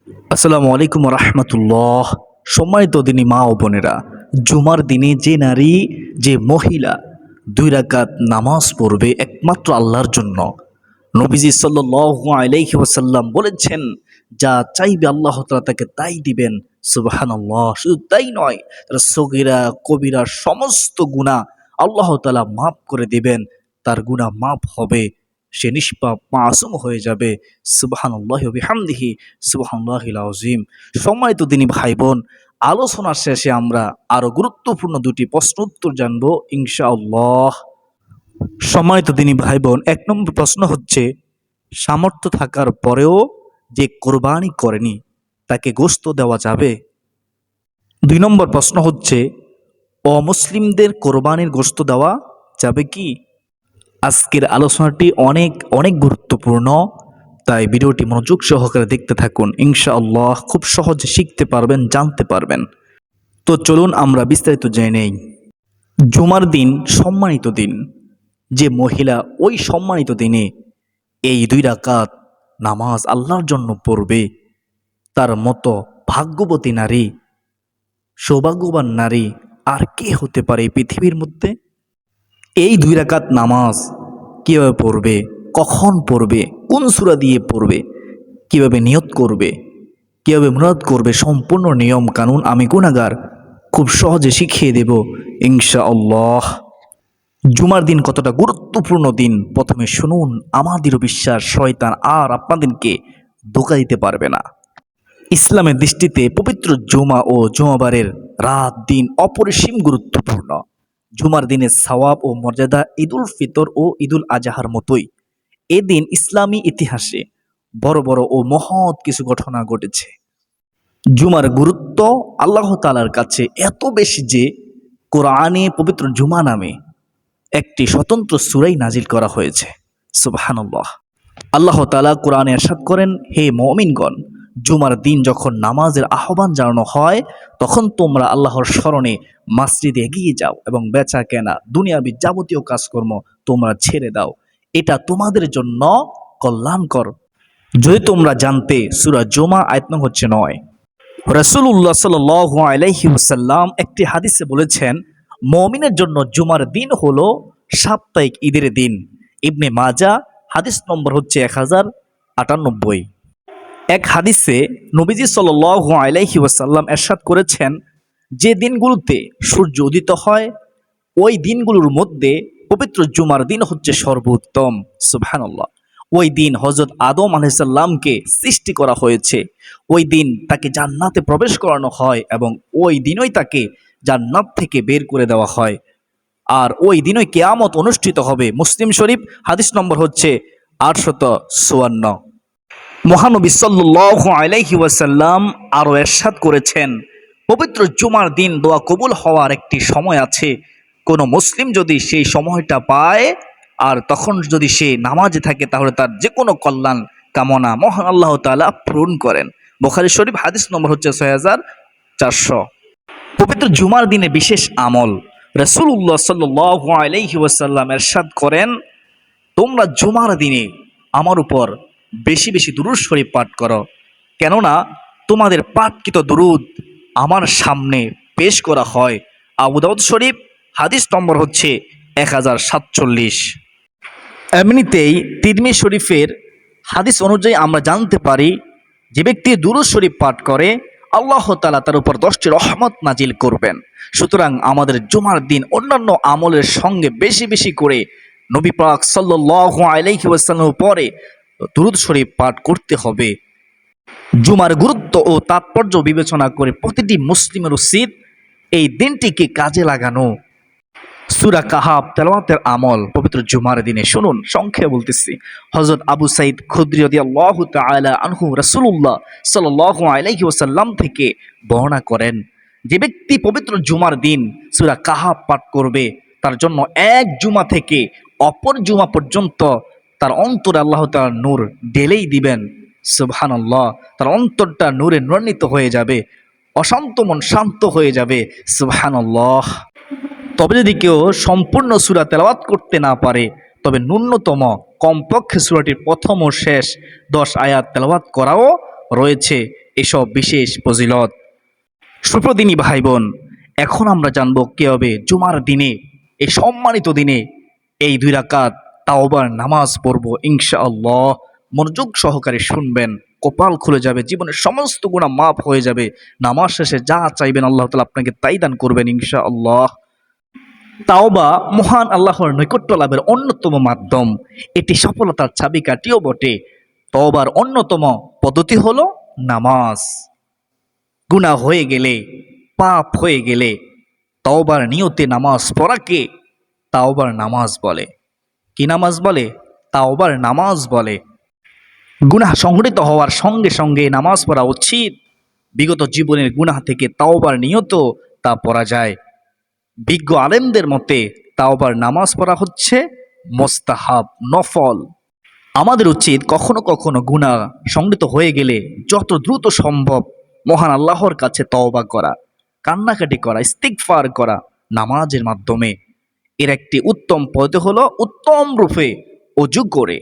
আসসালামু আলাইকুম রহমতুল্লাহ। সম্মানিত দিনী মা ও বোনেরা, জুমার দিনে যে নারী, যে মহিলা 2 রাকাত নামাজ পড়বে একমাত্র আল্লাহর জন্য, নবীজি সাল্লাল্লাহু আলাইহি ওয়াসাল্লাম বলেছেন, যা চাইবে আল্লাহ তাআলা তাকে তাই দিবেন। সুবহানাল্লাহ। শুধু তাই নয়, তার সগীরা কবিরা সমস্ত গুনাহ আল্লাহ তাআলা মাফ করে দিবেন। তার গুনাহ মাফ হবে, সে নিষ্পাপ মাসুম হয়ে যাবে। সুবহানাল্লাহি ওয়া বিহামদিহি সুবহানাল্লাহিল আযীম। সম্মানিত দিনী ভাই বোন, আলোচনার শেষে আমরা আরো গুরুত্বপূর্ণ 2টি প্রশ্ন উত্তর জানবো ইনশাআল্লাহ। সম্মানিত দিনী ভাই বোন, 1 নম্বর প্রশ্ন হচ্ছে, সামর্থ্য থাকার পরেও যে কোরবানি করেনি তাকে গোশত দেওয়া যাবে? 2 নম্বর প্রশ্ন হচ্ছে, অমুসলিমদের কোরবানির গোশত দেওয়া যাবে কি? আজকের আলোচনাটি অনেক অনেক গুরুত্বপূর্ণ, তাই ভিডিওটি মনোযোগ সহকারে দেখতে থাকুন। ইনশাআল্লাহ খুব সহজে শিখতে পারবেন, জানতে পারবেন। তো চলুন আমরা বিস্তারিত জেনে নেই। জুমার দিন সম্মানিত দিন। যে মহিলা ওই সম্মানিত দিনে এই 2 রাকাত নামাজ আল্লাহর জন্য পড়বে, তার মতো ভাগ্যবতী নারী, সৌভাগ্যবান নারী আর কে হতে পারে এই পৃথিবীর মধ্যে? এই 2 রাকাত নামাজ কীভাবে পড়বে, কখন পড়বে, কোন সূরা দিয়ে পড়বে, কিভাবে নিয়ত করবে, কিভাবে মুরাদ করবে, সম্পূর্ণ নিয়ম কানুন আমি গুনাহগার খুব সহজে শিখিয়ে দেব ইনশাআল্লাহ। জুমার দিন কতটা গুরুত্বপূর্ণ দিন প্রথমে শুনুন। আমাদেরও বিশ্বাস শয়তান আর আপনাদেরকে ধোঁকা দিতে পারবে না। ইসলামের দৃষ্টিতে পবিত্র জুমা ও জুমাবারের রাত দিন অপরিসীম গুরুত্বপূর্ণ। জুমার দিনের সওয়াব ও মর্যাদা ঈদুল ফিতর ও ঈদুল আজহার মতোই। এদিন ইসলামী ইতিহাসে বড় বড় ও মহৎ কিছু ঘটনা ঘটেছে। জুমার গুরুত্ব আল্লাহ তাআলার কাছে এত বেশি যে কোরআনে পবিত্র জুমা নামে একটি স্বতন্ত্র সূরাই নাজিল করা হয়েছে। সুবহানাল্লাহ। আল্লাহ তাআলা কোরআনে ইরশাদ করেন, হে মুমিনগণ, জুমার দিন যখন নামাজের আহ্বান জানানো হয় তখন তোমরা আল্লাহর স্মরণে মসজিদে এগিয়ে যাও এবং বেচা কেনা দুনিয়াবি যাবতীয় কাজকর্ম তোমরা ছেড়ে দাও, এটা তোমাদের জন্য কল্যাণকর। যদি তোমরা জানতে। সূরা জুমা আয়াত নং হচ্ছে 9। রাসূলুল্লাহ সাল্লাল্লাহু আলাইহি ওয়াসাল্লাম একটি হাদিসে বলেছেন, মুমিনের জন্য জুমার দিন হলো সাপ্তাহিক ঈদের দিন। ইবনে মাজাহ হাদিস নম্বর হচ্ছে 1098। এক হাদিসে নবীজি সাল্লাল্লাহু আলাইহি ওয়াসাল্লাম ইরশাদ করেছেন, যে দিনগুলোতে সূর্য উদিত হয় ওই দিনগুলোর মধ্যে পবিত্র জুমার দিন হচ্ছে সর্বোত্তম। সুবহানাল্লাহ। ওই দিন হযরত আদম আলাইহিস সালামকে সৃষ্টি করা হয়েছে। ওই দিন তাকে জান্নাতে প্রবেশ করানো হয় এবং ওই দিনই তাকে জান্নাত থেকে বের করে দেওয়া হয়। আর ওই দিনই কিয়ামত অনুষ্ঠিত হবে। মুসলিম শরীফ হাদিস নম্বর হচ্ছে 854। মহানবী সাল্লাল্লাহু আলাইহি ওয়াসাল্লাম আরও ইরশাদ করেছেন, পবিত্র জুমার দিন দোয়া কবুল হওয়ার একটি সময় আছে। কোনো মুসলিম যদি সেই সময়টা পায় আর তখন যদি সে নামাজে থাকে তাহলে তার যে কোনো কল্যাণ কামনা মহান আল্লাহ তাআলা পূরণ করেন। বুখারী শরীফ হাদিস নম্বর হচ্ছে 6400। পবিত্র জুমার দিনে বিশেষ আমল। রাসূলুল্লাহ সাল্লাল্লাহু আলাইহি ওয়াসাল্লাম ইরশাদ করেন, তোমরা জুমার দিনে আমার উপর বেশি বেশি দুরূদ শরীফ পাঠ করো, কেননা তোমাদের পাঠকৃত দুরূদ আমার সামনে পেশ করা হয়। আবু দাউদ শরীফ হাদিস নম্বর হচ্ছে 1047। এমনিতেই তিরমিজি শরীফের হাদিস অনুযায়ী আমরা জানতে পারি, যে ব্যক্তি দুরূদ শরীফ পাঠ করে আল্লাহ তাআলা তার উপর 10টি রহমত নাজিল করবেন। সুতরাং আমাদের জুমার দিন অন্যান্য আমলের সঙ্গে বেশি বেশি করে নবী পাক সাল্লাল্লাহু আলাইহি ওয়াসাল্লামের পরে দুরূদ শরীফ পাঠ করতে হবে। জুমার গুরুত্ব ও তাৎপর্য বিবেচনা করে প্রতিটি মুসলিমের উচিত এই দিনটিকে কাজে লাগানো। সূরা কাহাফ তেলাওয়াতের আমল পবিত্র জুমার দিনে শুনুন, সংক্ষেপে বলতেছি। হযরত আবু সাঈদ খুদরী রাদিয়াল্লাহু তাআলা আনহু রাসূলুল্লাহ সাল্লাল্লাহু আলাইহি ওয়াসাল্লাম থেকে বর্ণনা করেন, যে ব্যক্তি পবিত্র জুমার দিন সূরা কাহাফ পাঠ করবে তার জন্য এক জুমা থেকে অপর জুমা পর্যন্ত তার অন্তরে আল্লাহ তাআলা নূর ঢেলেই দিবেন। সুবহানাল্লাহ। তার অন্তরটা নূরে নূরান্বিত হয়ে যাবে, অশান্ত মন শান্ত হয়ে যাবে। সুবহানাল্লাহ। তবে যদি কেউ সম্পূর্ণ সূরা তেলাওয়াত করতে না পারে, তবে ন্যূনতম কমপক্ষে সূরাটির প্রথম ও শেষ 10 আয়াত তেলাওয়াত করাও রয়েছে। এসব বিশেষ ফজিলত। সুপ্রদিনী ভাই বোন, এখন আমরা জানবো কিভাবে জুমার দিনে, এই সম্মানিত দিনে এই 2 রাকাত তাওবার নামাজ পড়বো ইনশাআল্লাহ। মনোযোগ সহকারে শুনবেন, কপাল খুলে যাবে, জীবনের সমস্ত গুনাহ মাফ হয়ে যাবে। নামাজ শেষে যা চাইবেন আল্লাহ তাআলা আপনাকে তাই দান করবেন ইনশাআল্লাহ। তাওবা মহান আল্লাহর নৈকট্য লাভের অন্যতম মাধ্যম, এটি সফলতার চাবিকাঠিও বটে। তওবার অন্যতম পদ্ধতি হলো নামাজ। গুনাহ হয়ে গেলে, পাপ হয়ে গেলে তওবার নিয়তে নামাজ পড়াকে তাওবার নামাজ বলে। কি নামাজ বলে? তাওবার নামাজ বলে। গুনাহ সংঘটিত হওয়ার সঙ্গে সঙ্গে নামাজ পড়া উচিত। বিগত জীবনের গুনাহ থেকে তাওবার নিয়ত তা পড়া যায়। বিজ্ঞ আলেমদের মতে তাওবার নামাজ পড়া হচ্ছে মোস্তাহাব, নফল। আমাদের উচিত কখনো কখনো গুনাহ সংঘটিত হয়ে গেলে যত দ্রুত সম্ভব মহান আল্লাহর কাছে তওবা করা, কান্নাকাটি করা, ইস্তিগফার করা নামাজের মাধ্যমে। এর একটি উত্তম পদ্ধতি হলো উত্তম রূপে অজু করে,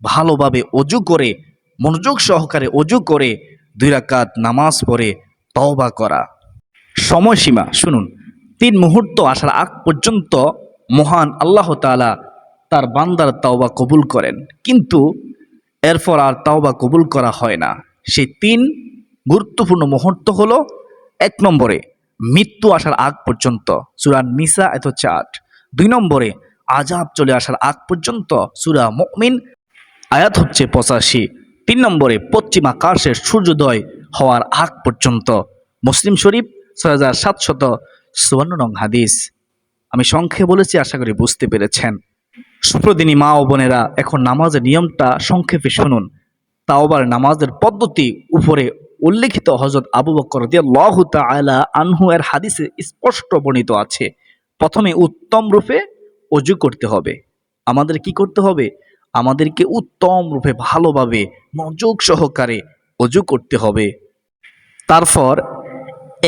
ভালোভাবে অজু করে, মনোযোগ সহকারে অজু করে 2 রাকাত নামাজ পড়ে তওবা করা। সময়সীমা শুনুন, 3 মুহূর্ত আসার আগ পর্যন্ত মহান আল্লাহ তাআলা তার বান্দার তাওবা কবুল করেন, কিন্তু এরপর আর তাওবা কবুল করা হয় না। সেই 3 গুরুত্বপূর্ণ মুহূর্ত হলো, 1 নম্বরে মৃত্যু আসার আগ পর্যন্ত, সূরা নিসা এত 8। 2 নম্বরে আযাব চলে আসার আগ পর্যন্ত, সূরা মুমিন আয়াত হচ্ছে 85। 3 নম্বরে পশ্চিম আকাশের সূর্যোদয় হওয়ার আগ পর্যন্ত, মুসলিম শরীফ 6754 নং হাদিস। আমি সংক্ষেপে বলেছি, আশা করি বুঝতে পেরেছেন। সুপ্রদিনী মা ও বোনেরা, এখন নামাজের নিয়মটা সংক্ষেপে শুনুন। তাওবার নামাজের পদ্ধতি উপরে উল্লেখিত হযরত আবু বকর রাদিয়াল্লাহু তাআলা আনহু এর হাদিসে স্পষ্ট বর্ণিত আছে। প্রথমে উত্তম রূপে অজু করতে হবে। আমাদের কি করতে হবে? আমাদেরকে উত্তম রূপে ভালোভাবে মনোযোগ সহকারে অজু করতে হবে। তারপর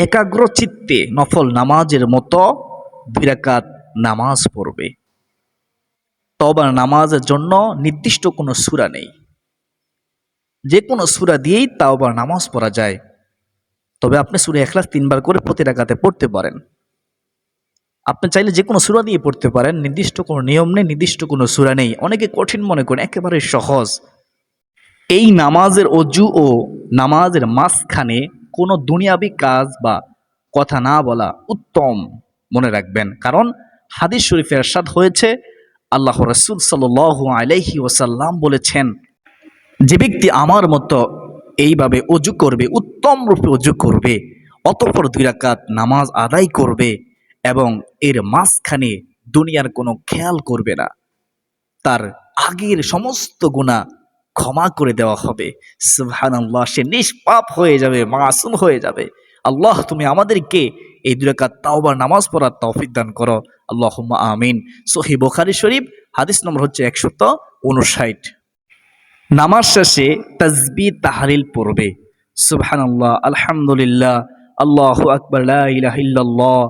একাগ্র চিত্তে নফল নামাজের মতো 2 রাকাত নামাজ পড়বে। তওবার নামাজের জন্য নির্দিষ্ট কোনো সূরা নেই, যে কোনো সূরা দিয়েই তাওবার নামাজ পড়া যায়। তবে আপনি সূরা ইখলাস 3 বার করে প্রতি রাকাতে পড়তে পারেন। আপনি চাইলে যে কোনো সূরা দিয়ে পড়তে পারেন, নির্দিষ্ট কোনো নিয়ম নেই, নির্দিষ্ট কোনো সূরা নেই। অনেকে কঠিন মনে করেন, একেবারে সহজ। এই নামাজের অজু ও নামাজের মাঝখানে কোনো দুনিয়াবি কাজ বা কথা না বলা উত্তম, মনে রাখবেন। কারণ হাদিস শরীফে ইরশাদ হয়েছে, আল্লাহ রাসূল সাল্লাল্লাহু আলাইহি ওয়াসাল্লাম বলেছেন, যে ব্যক্তি আমার মতো এইভাবে অজু করবে, উত্তম রূপে অজু করবে, অতঃপর 2 রাকাত নামাজ আদায় করবে এবং এর মাঝখানে দুনিয়ার কোনো খেয়াল করবে না, তার আগের সমস্ত গুনাহ ক্ষমা করে দেওয়া হবে। সুবহানাল্লাহ, সে নিষ্পাপ হয়ে যাবে, মাসুম হয়ে যাবে। আল্লাহ, তুমি আমাদেরকে এই 2 রাকাত তাওবার নামাজ পড়ার তৌফিক দান করো, আল্লাহুম্মা আমিন। সহিহ বুখারী শরীফ হাদিস নম্বর হচ্ছে 159। নামাজ শেষে তাসবিহ তাহলিল পড়বে। সুবহানাল্লাহ, আলহামদুলিল্লাহ, আল্লাহু আকবার, লা ইলাহা ইল্লাল্লাহ।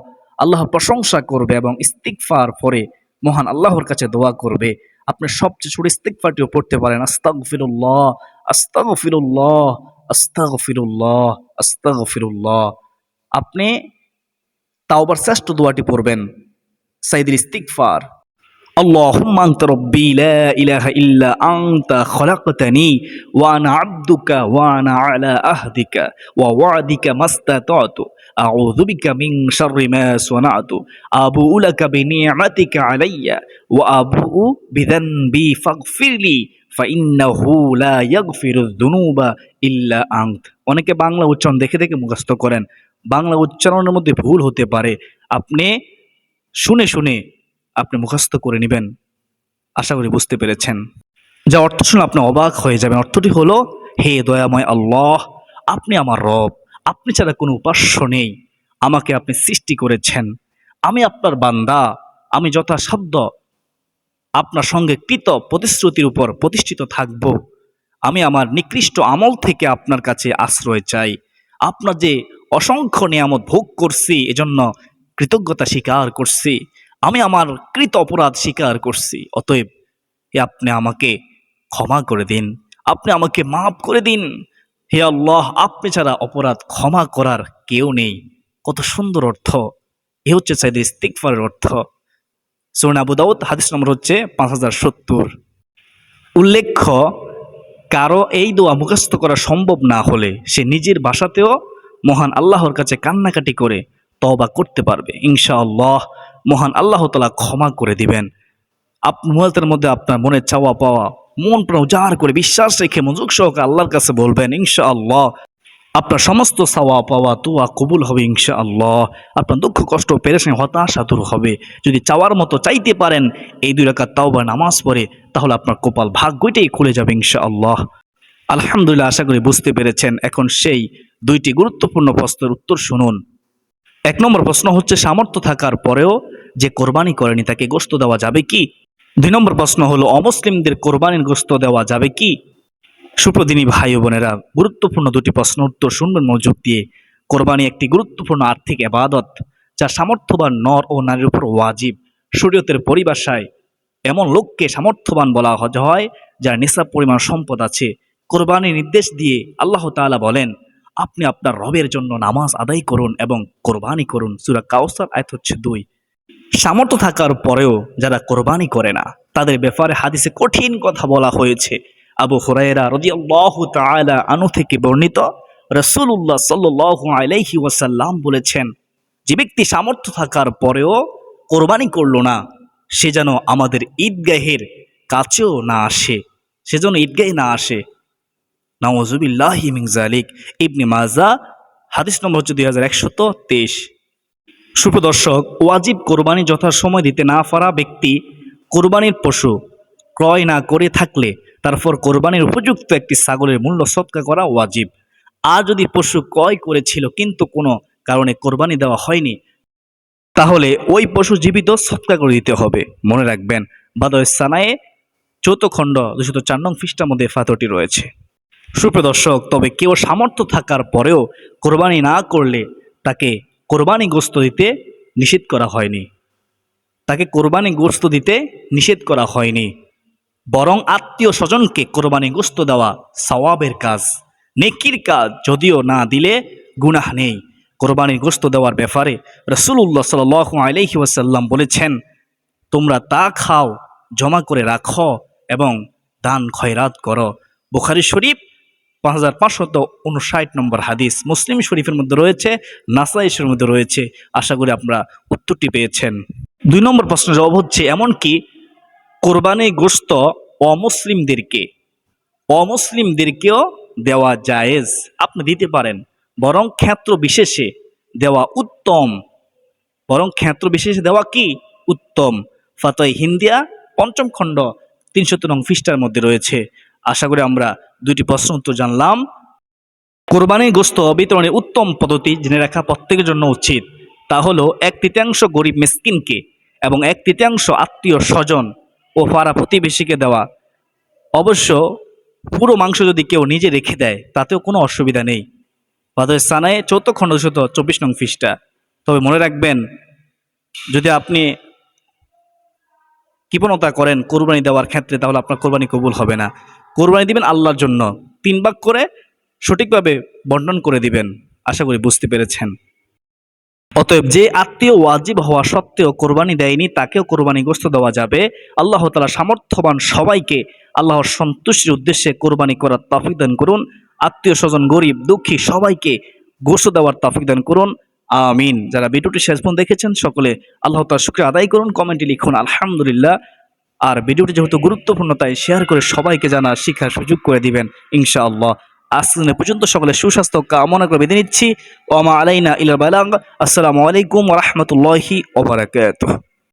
আল্লাহর প্রশংসা করবে এবং ইস্তিগফার পড়ে মহান আল্লাহর কাছে দোয়া করবে। আপনি সবচেয়ে ছোট ইস্তিগফারটিও পড়তে পারেন, আস্তাগফিরুল্লাহ, আস্তাগফিরুল্লাহ, আস্তাগফিরুল্লাহ, আস্তাগফিরুল্লাহ। আপনি তাওবার শ্রেষ্ঠ দোয়াটি পড়বেন, সাইয়্যিদুল ইস্তিগফার। اللهم أنت ربي لا إله إلا أنت خلقتني وأنا عبدك وأنا على عهدك ووعدك ما استطعت أعوذ بك من شر ما صنعت أبوء لك بنعمتك علي وأبوء بذنبي فاغفر لي فإنه لا يغفر الذنوب إلا أنت। অনেকে বাংলা উচ্চারণ দেখে দেখে মুখস্থ করেন, বাংলা উচ্চারণের মধ্যে ভুল হতে পারে। আপনি শুনে শুনে আপনি মুখস্থ করে নেবেন। আশা করি বুঝতে পেরেছেন। যা অর্থ শুনে আপনি অবাক হয়ে যাবেন। অর্থটি হলো, হে দয়াময় আল্লাহ, আপনি আমার রব, আপনি ছাড়া কোনো উপাস্য নেই, আমাকে আপনি সৃষ্টি করেছেন, আমি আপনার বান্দা, আমি যথাসাধ্য আপনার সঙ্গে কৃত প্রতিশ্রুতির উপর প্রতিষ্ঠিত থাকব। আমি আমার নিকৃষ্ট আমল থেকে আপনার কাছে আশ্রয় চাই। আপনার যে অসংখ্য নিয়ামত ভোগ করছি, এজন্য কৃতজ্ঞতা স্বীকার করছি। আমি আমার কৃত অপরাধ স্বীকার করছি। অতএব আপনি আমাকে ক্ষমা করে দিন, আপনি আমাকে মাফ করে দিন। হে আল্লাহ, আপনি ছাড়া অপরাধ ক্ষমা করার কেউ নেই। কত সুন্দর অর্থ! এ হচ্ছে সাইদ ইস্তিগফারের অর্থ। সূরা আবু দাউদ হাদিস নম্বর হচ্ছে 5070। উল্লেখ্য, কারো এই দোয়া মুখস্থ করা সম্ভব না হলে সে নিজের ভাষাতেও মহান আল্লাহর কাছে কান্নাকাটি করে তওবা করতে পারবে। ইনশাআল্লাহ মহান আল্লাহ তাআলা ক্ষমা করে দিবেন। মুহূর্তের মধ্যে আপনার মনে চাওয়া পাওয়া মন প্রাণ উজাড় করে বিশ্বাস রেখে মনোযোগ সহকারে আল্লাহর কাছে বলবেন, ইনশাআল্লাহ আপনার সমস্ত চাওয়া পাওয়া দোয়া কবুল হবে। ইনশাআল্লাহ আপনার দুঃখ কষ্ট পেরেশানি হতাশা দূর হবে। যদি চাওয়ার মতো চাইতে পারেন এই 2 রাকাত তাওবা নামাজ পড়ে, তাহলে আপনার কপাল ভাগ্যটাই খুলে যাবে ইনশাআল্লাহ। আলহামদুলিল্লাহ, আশা করি বুঝতে পেরেছেন। এখন সেই 2টি গুরুত্বপূর্ণ প্রশ্নের উত্তর শুনুন। 1 নম্বর প্রশ্ন হচ্ছে, সামর্থ্য থাকার পরেও যে কোরবানি করেনি তাকে গোশত দেওয়া যাবে কি? 2 নম্বর প্রশ্ন হলো, অমুসলিমদের কোরবানির গোশত দেওয়া যাবে কি? সুপ্রদিনী ভাই ও বোনেরা, গুরুত্বপূর্ণ 2টি প্রশ্নের উত্তর শুনবেন মনোযোগ দিয়ে। কোরবানি একটি গুরুত্বপূর্ণ আর্থিক ইবাদত যা সামর্থ্যবান নর ও নারীর উপর ওয়াজিব। শরীয়তের পরিভাষায় এমন লোককে সামর্থ্যবান বলা হয় যার নিসাব পরিমাণ সম্পদ আছে। কোরবানির নির্দেশ দিয়ে আল্লাহ তাআলা বলেন, আপনি আপনার রবের জন্য নামাজ আদায় করুন এবং কোরবানি করুন। সূরা কাউসার আয়াত হচ্ছে 2। সামর্থ্য থাকার পরেও যারা কোরবানি করে না তাদের ব্যাপারে হাদিসে কঠিন কথা বলা হয়েছে। আবু হুরায়রা রাদিয়াল্লাহু তাআলা আনহু থেকে বর্ণিত, রাসূলুল্লাহ সাল্লাল্লাহু আলাইহি ওয়াসাল্লাম বলেছেন, যে ব্যক্তি সামর্থ্য থাকার পরেও কোরবানি করলো না সে যেন আমাদের ঈদগাহের কাছেও না আসে, সেজন্য ঈদগাহে না আসে। নাউযুবিল্লাহি মিন যালিক। ইবনে মাজাহ হাদিস নম্বর হচ্ছে 2123। সুপ্রদর্শক, ওয়াজিব কোরবানি যথাসময় দিতে না পারা ব্যক্তি কোরবানির পশু ক্রয় না করে থাকলে তারপর কোরবানির উপযুক্ত একটি ছাগলের মূল্য সদকা করা ওয়াজিব। আর যদি পশু ক্রয় করেছিল কিন্তু কোনো কারণে কোরবানি দেওয়া হয়নি, তাহলে ওই পশু জীবিত সদকা করে দিতে হবে। মনে রাখবেন, বাদায়ে সানায়ে 4 খণ্ড 204 নং পৃষ্ঠার মধ্যে ফাতোয়াটি রয়েছে। সুপ্রদর্শক, তবে কেউ সামর্থ্য থাকার পরেও কোরবানি না করলে তাকে কোরবানি গোশত দিতে নিষেধ করা হয়নি। তাকে কোরবানি গোশত দিতে নিষেধ করা হয়নি, বরং আত্মীয় স্বজনকে কোরবানি গোশত দেওয়া সওয়াবের কাজ, নেকির কাজ। যদিও না দিলে গুনাহ নেই। কোরবানির গোশত দেওয়ার ব্যাপারে রাসূলুল্লাহ সাল্লাল্লাহু আলাইহি ওয়াসাল্লাম বলেছেন, তোমরা তা খাও, জমা করে রাখো এবং দান খয়রাত করো। বুখারী শরীফ 5559 নম্বর হাদিস। মুসলিম শরীফের মধ্যে রয়েছে, নাসাঈ শরীফের মধ্যে রয়েছে। আশা করি আপনারা উত্তরটি পেয়েছেন। 2 নম্বর প্রশ্নের জবাব হচ্ছে, এমনকি কোরবানি গোশত অমুসলিমদেরকেও দেওয়া জায়েজ, আপনি দিতে পারেন, বরং ক্ষেত্র বিশেষে দেওয়া উত্তম। কি উত্তম? ফাতোয়া হিন্দিয়া 5ম খণ্ড 300 নং পৃষ্ঠার মধ্যে রয়েছে। আশা করি আমরা 2টি প্রশ্ন উত্তর জানলাম। কোরবানির গোশত বিতরণের উত্তম পদ্ধতি জেনে রাখা প্রত্যেকের জন্য উচিত। তা হলো 1/3 গরিব মিসকিনকে এবং 1/3 আত্মীয় স্বজন ও পাড়া প্রতিবেশীকে দেওয়া। অবশ্য পুরো মাংস যদি কেউ নিজে রেখে দেয় তাতেও কোনো অসুবিধা নেই। বাদায়ে সানায়ে 4 খণ্ড 224 নং পৃষ্ঠা। তবে মনে রাখবেন, যদি আপনি কৃপণতা করেন কোরবানি দেওয়ার ক্ষেত্রে, তাহলে আপনার কোরবানি কবুল হবে না। কোরবানি দিবেন আল্লাহর জন্য, 3 ভাগ করে সঠিকভাবে বন্টন করে দিবেন। আশা করি বুঝতে পেরেছেন। অতএব যে আত্মীয় ওয়াজিব হওয়া সত্ত্বেও কোরবানি দেয়নি তাকেও কোরবানি গোশত দেওয়া যাবে। আল্লাহ তাআলা সামর্থ্যবান সবাইকে আল্লাহর সন্তুষ্টির উদ্দেশ্যে কোরবানি করার তৌফিক দান করুন। আত্মীয় স্বজন গরিব দুঃখী সবাইকে গোশত দেওয়ার তৌফিক দান করুন, আমিন। যারা ভিডিওটি শেষ পর্যন্ত দেখেছেন সকলে আল্লাহ তাআলার শুকরিয়া আদায় করুন, কমেন্টে লিখুন আলহামদুলিল্লাহ। আর ভিডিওটি যেহেতু গুরুত্বপূর্ণ তাই শেয়ার করে সবাইকে জানার শিখার সুযোগ করে দিবেন ইনশাআল্লাহ। আজকে পর্যন্ত সকলে সুস্বাস্থ্য কামনা করে বিদায় নিচ্ছি। ওয়া মা আলাইনা ইল্লাল বালাগ। আসসালামু আলাইকুম ওয়া রাহমাতুল্লাহি ওয়া বারাকাতুহু।